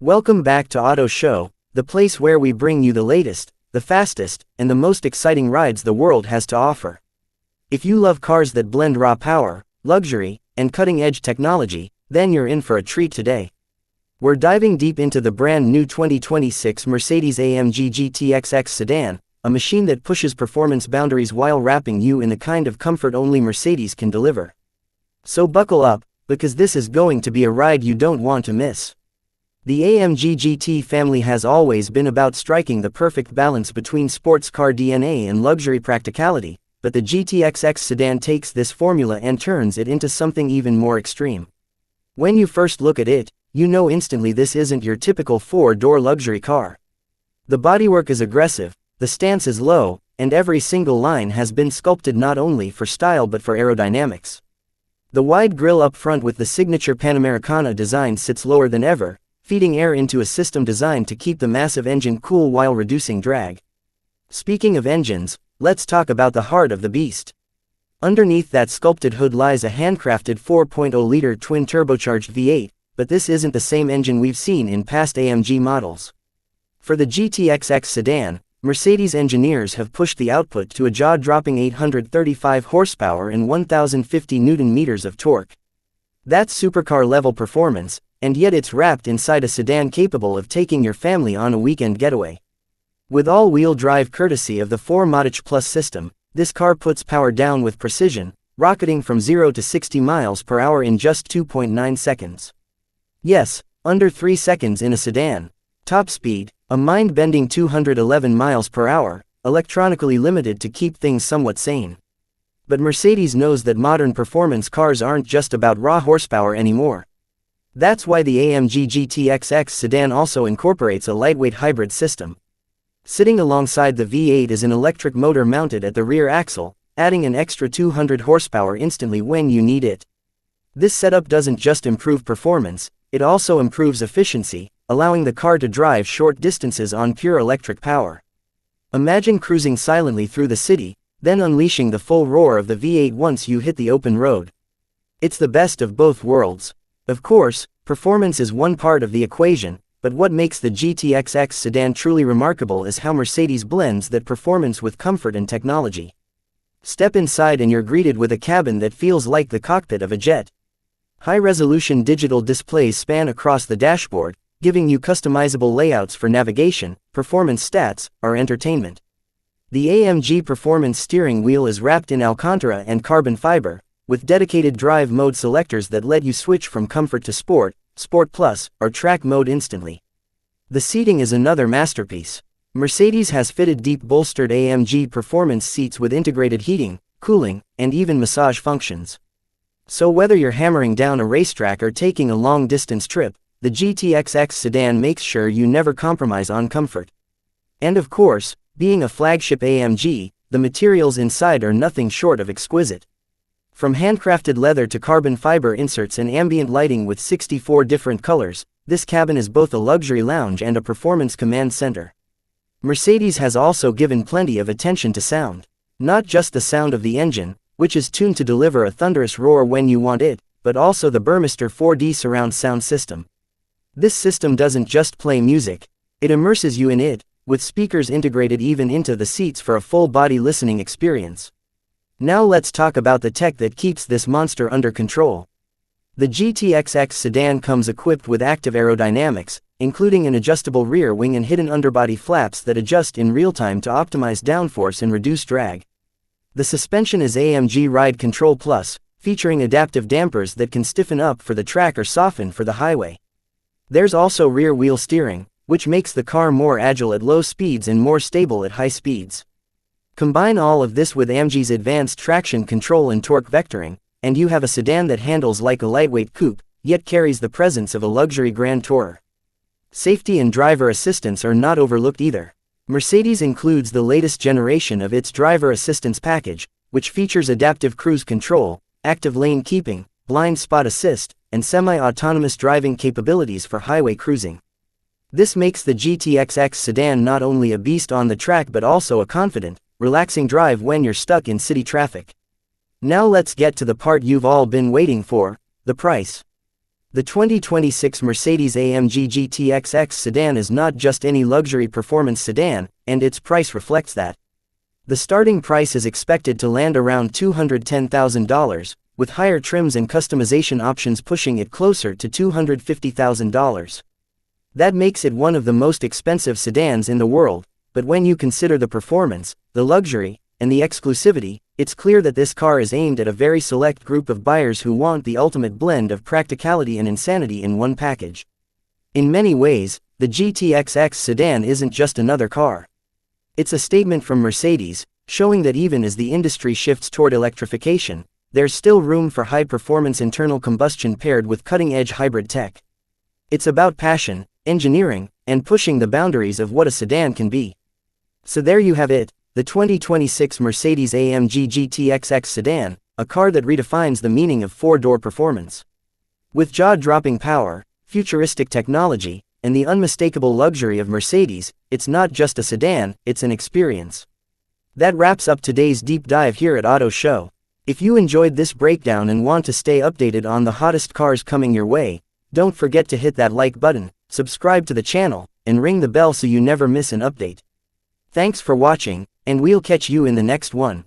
Welcome back to Auto Show, the place where we bring you the latest, the fastest, and the most exciting rides the world has to offer. If you love cars that blend raw power, luxury, and cutting-edge technology, then you're in for a treat today. We're diving deep into the brand new 2026 Mercedes-AMG GT XX Sedan, a machine that pushes performance boundaries while wrapping you in the kind of comfort only Mercedes can deliver. So buckle up, because this is going to be a ride you don't want to miss. The AMG GT family has always been about striking the perfect balance between sports car DNA and luxury practicality, but the GTXX sedan takes this formula and turns it into something even more extreme. When you first look at it, you know instantly this isn't your typical four-door luxury car. The bodywork is aggressive, the stance is low, and every single line has been sculpted not only for style but for aerodynamics. The wide grille up front with the signature Panamericana design sits lower than ever, feeding air into a system designed to keep the massive engine cool while reducing drag. Speaking of engines, let's talk about the heart of the beast. Underneath that sculpted hood lies a handcrafted 4.0-liter twin-turbocharged V8, but this isn't the same engine we've seen in past AMG models. For the GTXX sedan, Mercedes engineers have pushed the output to a jaw-dropping 835 horsepower and 1,050 Nm of torque. That's supercar-level performance, and yet it's wrapped inside a sedan capable of taking your family on a weekend getaway. With all-wheel drive courtesy of the 4MATIC Plus system, this car puts power down with precision, rocketing from 0 to 60 miles per hour in just 2.9 seconds. Yes, under 3 seconds in a sedan. Top speed, a mind-bending 211 miles per hour, electronically limited to keep things somewhat sane. But Mercedes knows that modern performance cars aren't just about raw horsepower anymore. That's why the AMG GTXX sedan also incorporates a lightweight hybrid system. Sitting alongside the V8 is an electric motor mounted at the rear axle, adding an extra 200 horsepower instantly when you need it. This setup doesn't just improve performance, it also improves efficiency, allowing the car to drive short distances on pure electric power. Imagine cruising silently through the city, then unleashing the full roar of the V8 once you hit the open road. It's the best of both worlds. Of course, performance is one part of the equation, but what makes the GTXX sedan truly remarkable is how Mercedes blends that performance with comfort and technology. Step inside and you're greeted with a cabin that feels like the cockpit of a jet. High-resolution digital displays span across the dashboard, giving you customizable layouts for navigation, performance stats, or entertainment. The AMG Performance steering wheel is wrapped in Alcantara and carbon fiber, with dedicated drive mode selectors that let you switch from comfort to sport, Sport Plus, or track mode instantly. The seating is another masterpiece. Mercedes has fitted deep bolstered AMG Performance seats with integrated heating, cooling, and even massage functions. So whether you're hammering down a racetrack or taking a long-distance trip, the GTXX sedan makes sure you never compromise on comfort. And of course, being a flagship AMG, the materials inside are nothing short of exquisite. From handcrafted leather to carbon fiber inserts and ambient lighting with 64 different colors, this cabin is both a luxury lounge and a performance command center. Mercedes has also given plenty of attention to sound. Not just the sound of the engine, which is tuned to deliver a thunderous roar when you want it, but also the Burmester 4D surround sound system. This system doesn't just play music, it immerses you in it, with speakers integrated even into the seats for a full-body listening experience. Now let's talk about the tech that keeps this monster under control. The GTXX sedan comes equipped with active aerodynamics, including an adjustable rear wing and hidden underbody flaps that adjust in real time to optimize downforce and reduce drag. The suspension is AMG Ride Control Plus, featuring adaptive dampers that can stiffen up for the track or soften for the highway. There's also rear-wheel steering, which makes the car more agile at low speeds and more stable at high speeds. Combine all of this with AMG's advanced traction control and torque vectoring, and you have a sedan that handles like a lightweight coupe, yet carries the presence of a luxury grand tourer. Safety and driver assistance are not overlooked either. Mercedes includes the latest generation of its driver assistance package, which features adaptive cruise control, active lane keeping, blind spot assist, and semi-autonomous driving capabilities for highway cruising. This makes the GTXX sedan not only a beast on the track but also a confident, relaxing drive when you're stuck in city traffic. Now let's get to the part you've all been waiting for, the price. The 2026 Mercedes-AMG GT XX Sedan is not just any luxury performance sedan, and its price reflects that. The starting price is expected to land around $210,000, with higher trims and customization options pushing it closer to $250,000. That makes it one of the most expensive sedans in the world, but when you consider the performance, the luxury, and the exclusivity, it's clear that this car is aimed at a very select group of buyers who want the ultimate blend of practicality and insanity in one package. In many ways, the GTXX sedan isn't just another car. It's a statement from Mercedes, showing that even as the industry shifts toward electrification, there's still room for high-performance internal combustion paired with cutting-edge hybrid tech. It's about passion, engineering, and pushing the boundaries of what a sedan can be. So there you have it, the 2026 Mercedes-AMG GT XX Sedan, a car that redefines the meaning of four-door performance. With jaw-dropping power, futuristic technology, and the unmistakable luxury of Mercedes, it's not just a sedan, it's an experience. That wraps up today's deep dive here at Auto Show. If you enjoyed this breakdown and want to stay updated on the hottest cars coming your way, don't forget to hit that like button, subscribe to the channel, and ring the bell so you never miss an update. Thanks for watching, and we'll catch you in the next one.